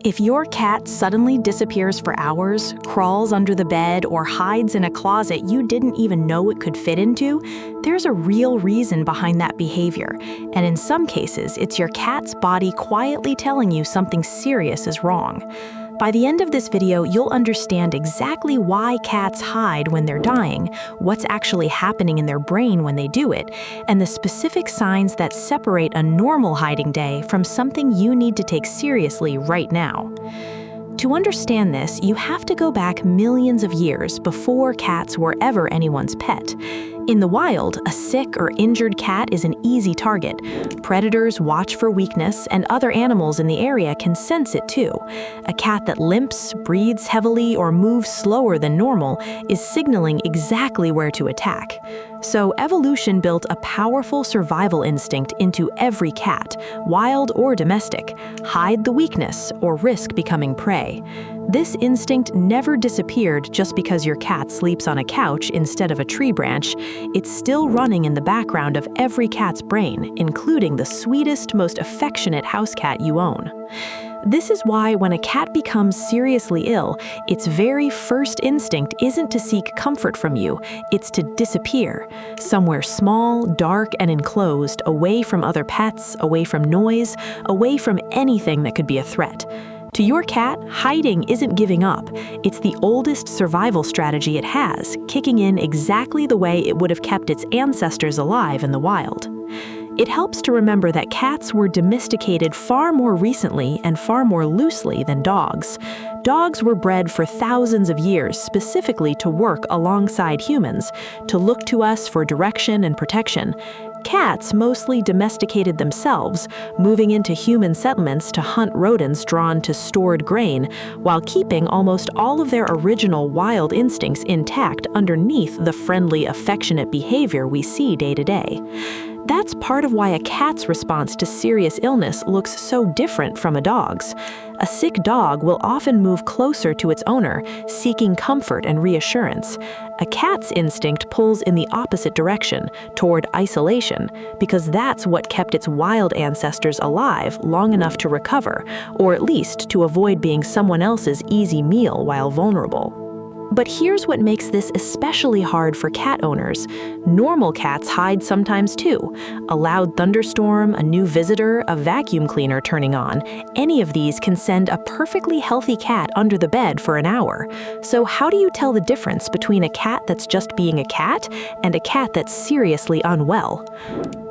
If your cat suddenly disappears for hours, crawls under the bed, or hides in a closet you didn't even know it could fit into, there's a real reason behind that behavior. And in some cases, it's your cat's body quietly telling you something serious is wrong. By the end of this video, you'll understand exactly why cats hide when they're dying, what's actually happening in their brain when they do it, and the specific signs that separate a normal hiding day from something you need to take seriously right now. To understand this, you have to go back millions of years before cats were ever anyone's pet. In the wild, a sick or injured cat is an easy target. Predators watch for weakness, and other animals in the area can sense it too. A cat that limps, breathes heavily, or moves slower than normal is signaling exactly where to attack. So evolution built a powerful survival instinct into every cat, wild or domestic: hide the weakness or risk becoming prey. This instinct never disappeared just because your cat sleeps on a couch instead of a tree branch. It's still running in the background of every cat's brain, including the sweetest, most affectionate house cat you own. This is why when a cat becomes seriously ill, its very first instinct isn't to seek comfort from you, it's to disappear. Somewhere small, dark, and enclosed, away from other pets, away from noise, away from anything that could be a threat. To your cat, hiding isn't giving up. It's the oldest survival strategy it has, kicking in exactly the way it would have kept its ancestors alive in the wild. It helps to remember that cats were domesticated far more recently and far more loosely than dogs. Dogs were bred for thousands of years specifically to work alongside humans, to look to us for direction and protection. Cats mostly domesticated themselves, moving into human settlements to hunt rodents drawn to stored grain, while keeping almost all of their original wild instincts intact underneath the friendly, affectionate behavior we see day to day. That's part of why a cat's response to serious illness looks so different from a dog's. A sick dog will often move closer to its owner, seeking comfort and reassurance. A cat's instinct pulls in the opposite direction, toward isolation, because that's what kept its wild ancestors alive long enough to recover, or at least to avoid being someone else's easy meal while vulnerable. But here's what makes this especially hard for cat owners. Normal cats hide sometimes too. A loud thunderstorm, a new visitor, a vacuum cleaner turning on, any of these can send a perfectly healthy cat under the bed for an hour. So how do you tell the difference between a cat that's just being a cat and a cat that's seriously unwell?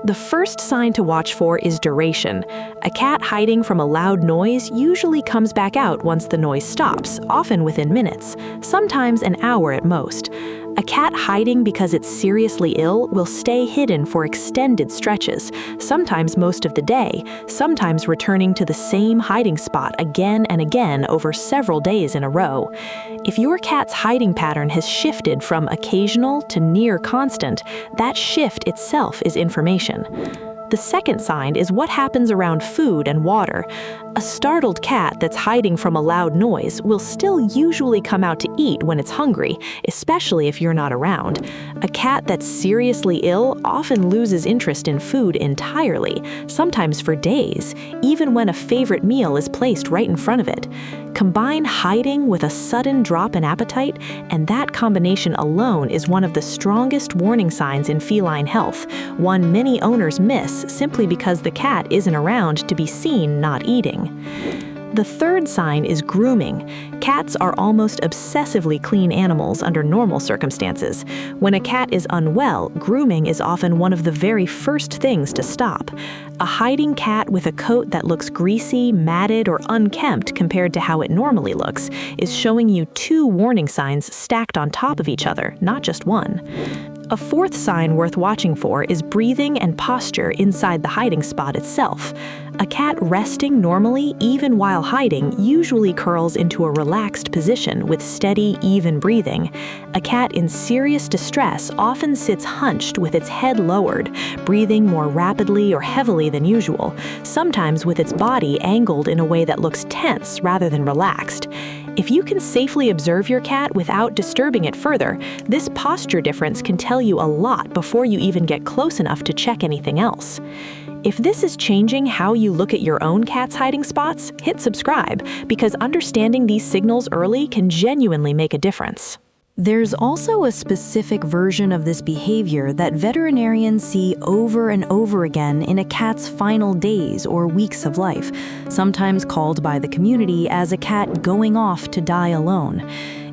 The first sign to watch for is duration. A cat hiding from a loud noise usually comes back out once the noise stops, often within minutes, sometimes an hour at most. A cat hiding because it's seriously ill will stay hidden for extended stretches, sometimes most of the day, sometimes returning to the same hiding spot again and again over several days in a row. If your cat's hiding pattern has shifted from occasional to near constant, that shift itself is information. The second sign is what happens around food and water. A startled cat that's hiding from a loud noise will still usually come out to eat when it's hungry, especially if you're not around. A cat that's seriously ill often loses interest in food entirely, sometimes for days, even when a favorite meal is placed right in front of it. Combine hiding with a sudden drop in appetite, and that combination alone is one of the strongest warning signs in feline health, one many owners miss simply because the cat isn't around to be seen not eating. The third sign is grooming. Cats are almost obsessively clean animals under normal circumstances. When a cat is unwell, grooming is often one of the very first things to stop. A hiding cat with a coat that looks greasy, matted, or unkempt compared to how it normally looks is showing you two warning signs stacked on top of each other, not just one. A fourth sign worth watching for is breathing and posture inside the hiding spot itself. A cat resting normally, even while hiding, usually curls into a relaxed position with steady, even breathing. A cat in serious distress often sits hunched with its head lowered, breathing more rapidly or heavily than usual, sometimes with its body angled in a way that looks tense rather than relaxed. If you can safely observe your cat without disturbing it further, this posture difference can tell you a lot before you even get close enough to check anything else. If this is changing how you look at your own cat's hiding spots, hit subscribe, because understanding these signals early can genuinely make a difference. There's also a specific version of this behavior that veterinarians see over and over again in a cat's final days or weeks of life, sometimes called by the community as a cat going off to die alone.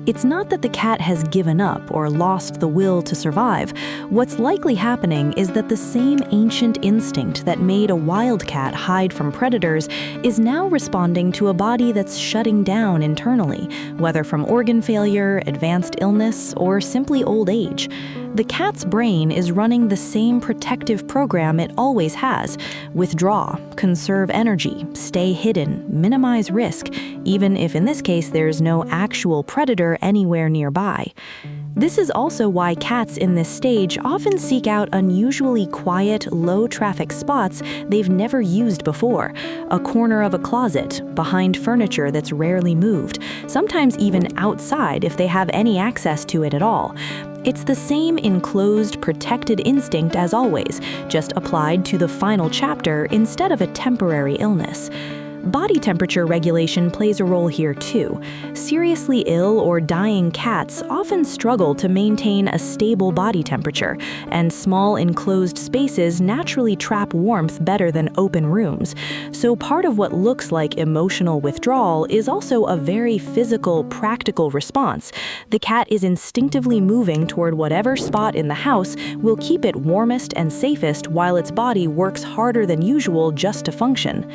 It's not that the cat has given up or lost the will to survive. What's likely happening is that the same ancient instinct that made a wild cat hide from predators is now responding to a body that's shutting down internally, whether from organ failure, advanced illness, or simply old age. The cat's brain is running the same protective program it always has: withdraw, conserve energy, stay hidden, minimize risk, even if in this case there's no actual predator anywhere nearby. This is also why cats in this stage often seek out unusually quiet, low-traffic spots they've never used before: a corner of a closet, behind furniture that's rarely moved, sometimes even outside if they have any access to it at all. It's the same enclosed, protected instinct as always, just applied to the final chapter instead of a temporary illness. Body temperature regulation plays a role here too. Seriously ill or dying cats often struggle to maintain a stable body temperature, and small enclosed spaces naturally trap warmth better than open rooms. So part of what looks like emotional withdrawal is also a very physical, practical response. The cat is instinctively moving toward whatever spot in the house will keep it warmest and safest while its body works harder than usual just to function.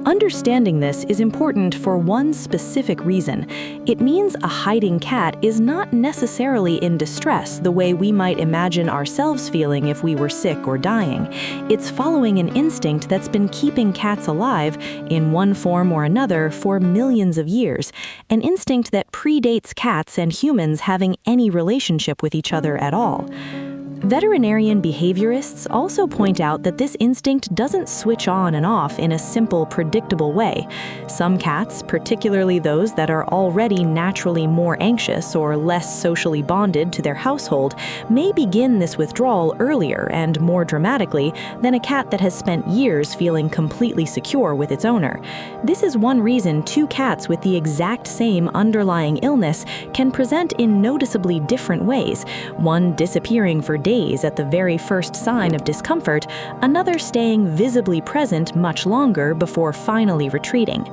Understanding this is important for one specific reason. It means a hiding cat is not necessarily in distress the way we might imagine ourselves feeling if we were sick or dying. It's following an instinct that's been keeping cats alive in one form or another for millions of years, an instinct that predates cats and humans having any relationship with each other at all. Veterinarian behaviorists also point out that this instinct doesn't switch on and off in a simple, predictable way. Some cats, particularly those that are already naturally more anxious or less socially bonded to their household, may begin this withdrawal earlier and more dramatically than a cat that has spent years feeling completely secure with its owner. This is one reason two cats with the exact same underlying illness can present in noticeably different ways, one disappearing for days at the very first sign of discomfort, another staying visibly present much longer before finally retreating.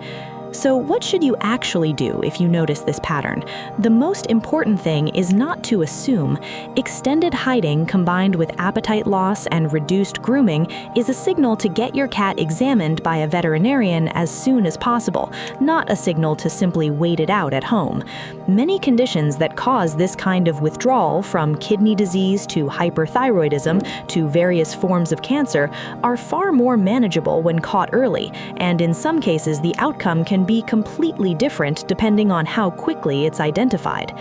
So what should you actually do if you notice this pattern? The most important thing is not to assume. Extended hiding combined with appetite loss and reduced grooming is a signal to get your cat examined by a veterinarian as soon as possible, not a signal to simply wait it out at home. Many conditions that cause this kind of withdrawal, from kidney disease to hyperthyroidism to various forms of cancer, are far more manageable when caught early, and in some cases the outcome can be completely different depending on how quickly it's identified.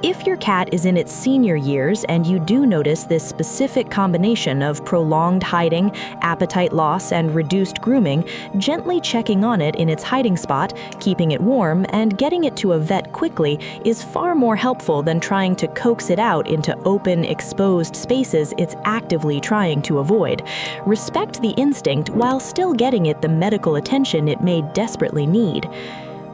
If your cat is in its senior years and you do notice this specific combination of prolonged hiding, appetite loss, and reduced grooming, gently checking on it in its hiding spot, keeping it warm, and getting it to a vet quickly is far more helpful than trying to coax it out into open, exposed spaces it's actively trying to avoid. Respect the instinct while still getting it the medical attention it may desperately need.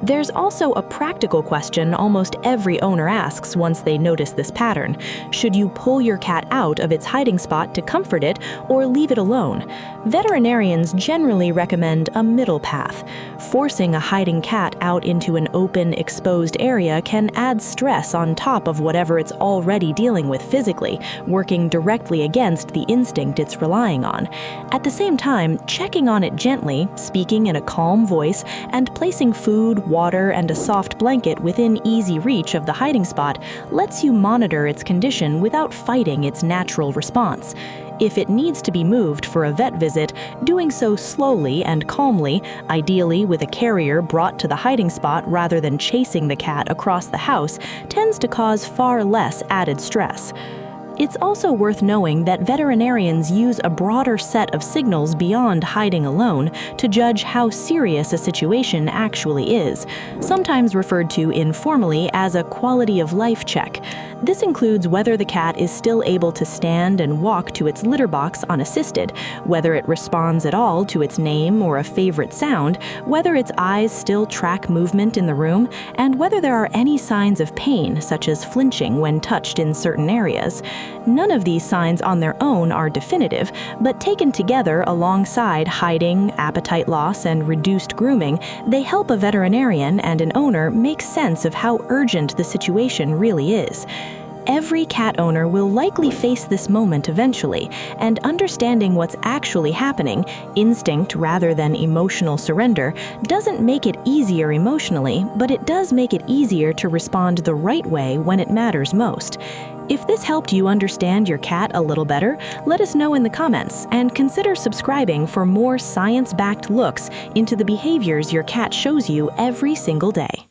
There's also a practical question almost every owner asks once they notice this pattern. Should you pull your cat out of its hiding spot to comfort it or leave it alone? Veterinarians generally recommend a middle path. Forcing a hiding cat out into an open, exposed area can add stress on top of whatever it's already dealing with physically, working directly against the instinct it's relying on. At the same time, checking on it gently, speaking in a calm voice, and placing food, water, and a soft blanket within easy reach of the hiding spot lets you monitor its condition without fighting its natural response. If it needs to be moved for a vet visit, doing so slowly and calmly, ideally with a carrier brought to the hiding spot rather than chasing the cat across the house, tends to cause far less added stress. It's also worth knowing that veterinarians use a broader set of signals beyond hiding alone to judge how serious a situation actually is, sometimes referred to informally as a quality of life check. This includes whether the cat is still able to stand and walk to its litter box unassisted, whether it responds at all to its name or a favorite sound, whether its eyes still track movement in the room, and whether there are any signs of pain, such as flinching when touched in certain areas. None of these signs on their own are definitive, but taken together alongside hiding, appetite loss, and reduced grooming, they help a veterinarian and an owner make sense of how urgent the situation really is. Every cat owner will likely face this moment eventually, and understanding what's actually happening, instinct rather than emotional surrender, doesn't make it easier emotionally, but it does make it easier to respond the right way when it matters most. If this helped you understand your cat a little better, let us know in the comments, and consider subscribing for more science-backed looks into the behaviors your cat shows you every single day.